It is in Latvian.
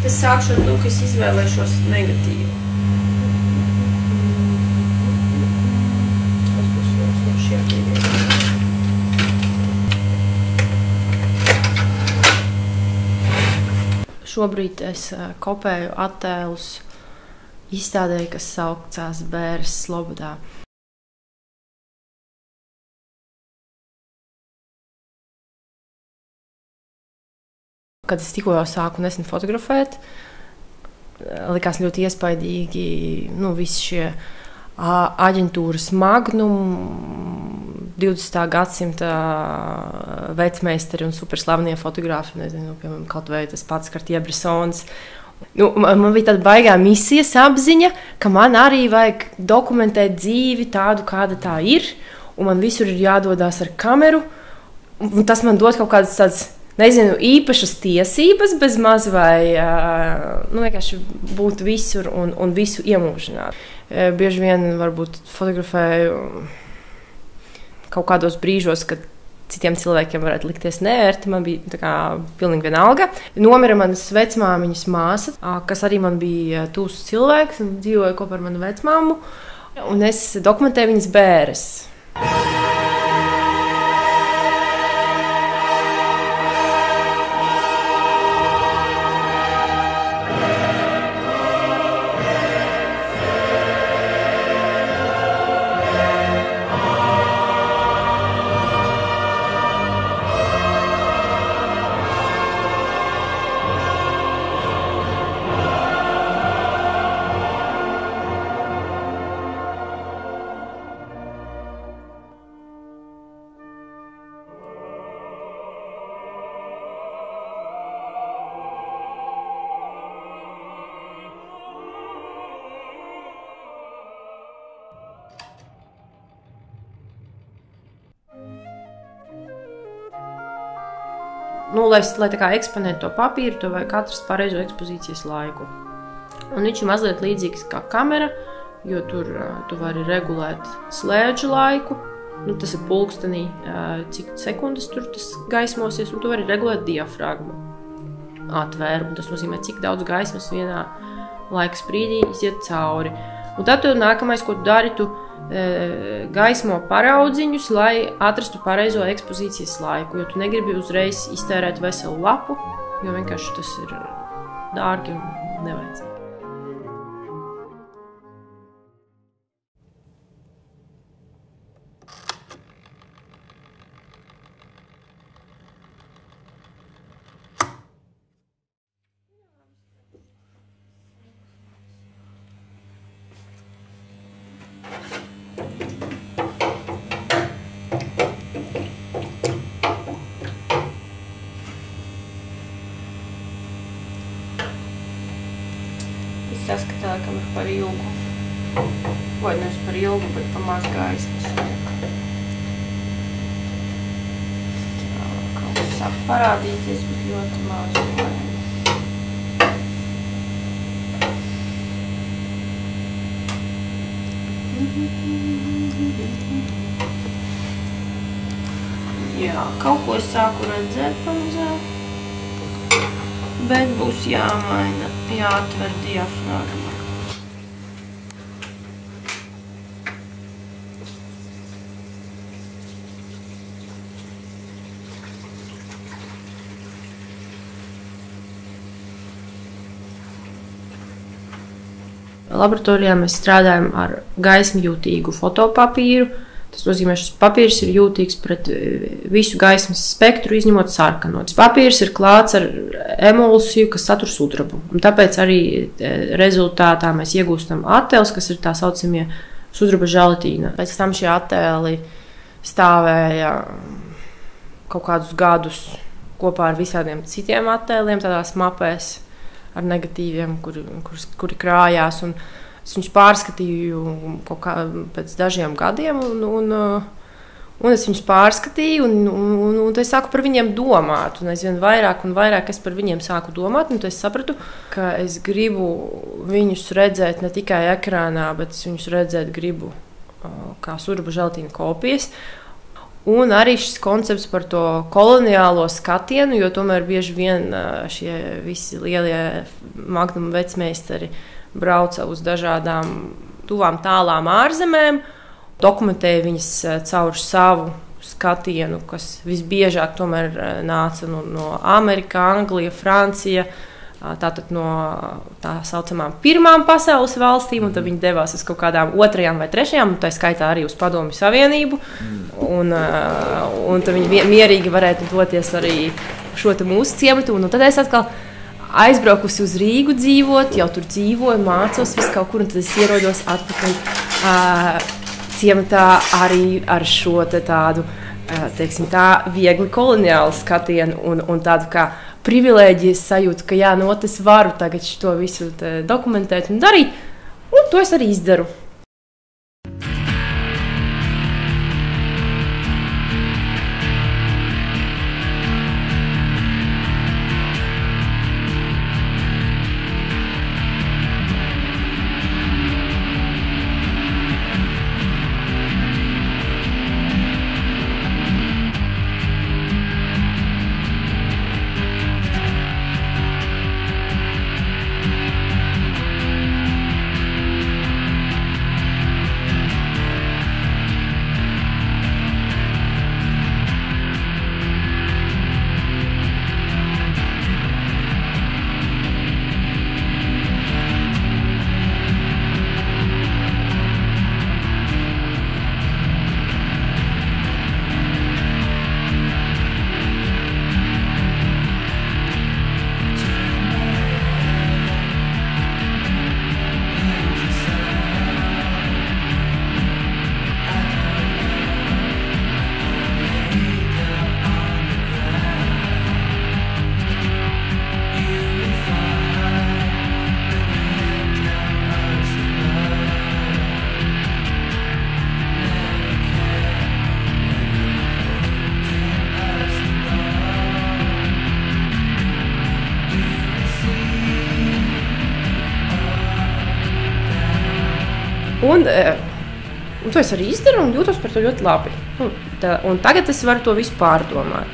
Es sākšu ar to, ka es izvēlēšos negatīvu. Tas būs viens no šiem diviem. Šobrīd es kopēju attēlus izstādē, kas saucās Bēres Slobodā. Kad es tikko jau sāku nesen fotografēt, likās ļoti iespaidīgi visi šie aģentūras Magnum, 20. gadsimta vecmeistari un superslavnie fotogrāfi, nezinu, piemēram, kaut vai tas pats Cartier-Bressons. Man bija tāda baigā misijas apziņa, ka man arī vajag dokumentēt dzīvi tādu, kāda tā ir, un man visur ir jādodās ar kameru, un tas man dod kaut kādas tādas, nezinu, īpašas tiesības, bez maz vai vienkārši būt visur un visu iemūžināt. Bieži vien varbūt fotografēju kaut kādos brīžos, kad citiem cilvēkiem varētu likties neērti. Man bija tā kā pilnīgi vienalga. Nomira manas vecmāmiņas māsa, kas arī man bija tūs cilvēks un dzīvoja kopā ar manu vecmāmu. Un es dokumentēju viņas bēres. Lai tā kā eksponētu to papīru, to vajag atrast pareizo ekspozīcijas laiku. Un viņš ir mazliet līdzīgs kā kamera, jo tur tu vari regulēt slēdžu laiku. Tas ir pulkstenī, cik sekundes tur tas gaismosies, un tu vari regulēt diafragmu atvērumu. Tas nozīmē, cik daudz gaismas vienā laika sprīdī iziet cauri. Un tad nākamais, ko tu dari, tu gaismo paraudziņus, lai atrastu pareizo ekspozīcijas laiku, jo tu negribi uzreiz iztērēt veselu lapu, jo vienkārši tas ir dārgi un nevajadzīgi. Saskatā, kam ir par ilgu. Vai nevis par ilgu, bet pa maz gaismas. Kaut kas sāk parādīties, bet ļoti maz. Jā, kaut ko es sāku redzēt pamazām. Bet būs jāmaina, jāatver diafragma. Laboratorijā mēs strādājam ar gaismjūtīgu fotopapīru. Tas nozīmē, ka šis papīrs ir jūtīgs pret visu gaismas spektru, izņemot sarkano. Šis papīrs ir klāts ar emulsiju, kas satur sudrabu. Un tāpēc arī rezultātā mēs iegūstam attēlus, kas ir tā saucamie sudraba želatīna. Pēc tam šie attēli stāvēja kaut kādus gadus kopā ar visādiem citiem attēliem, tādās mapēs ar negatīviem, kuri krājās. Es viņus pārskatīju kaut kā pēc dažiem gadiem, un es viņus pārskatīju, un es sāku par viņiem domāt. Un aizvien vairāk un vairāk es par viņiem sāku domāt, un es sapratu, ka es gribu viņus redzēt ne tikai ekrānā, bet es viņus redzēt gribu kā surbu želatīna kopijas. Un arī šis koncepts par to koloniālo skatienu, jo tomēr bieži vien šie visi lielie Magnum vecmeistari brauca uz dažādām tuvām tālām ārzemēm, dokumentēja viņas caur savu skatienu, kas visbiežāk tomēr nāca no Amerika, Anglija, Francija, tātad no tā saucamām pirmām pasaules valstīm, un tad viņi devās uz kaut kādām otrajām vai trešajām, un tā skaitā arī uz Padomju Savienību, un tad viņi mierīgi varētu doties arī šo te mūsu ciematu, un tad es atkal aizbraukusi uz Rīgu dzīvot, jau tur dzīvoju, mācos visu kaut kur, un tad es ierodos atpakaļ ciematā arī ar šo te tādu, teiksim tā, viegli koloniālu skatienu un tādu kā privilēģijas sajūtu, ka jā, es varu tagad šo visu dokumentēt un darīt, un to es arī izdaru. Un to es arī izdaru un jūtos par to ļoti labi. Un tagad es varu to visu pārdomāt.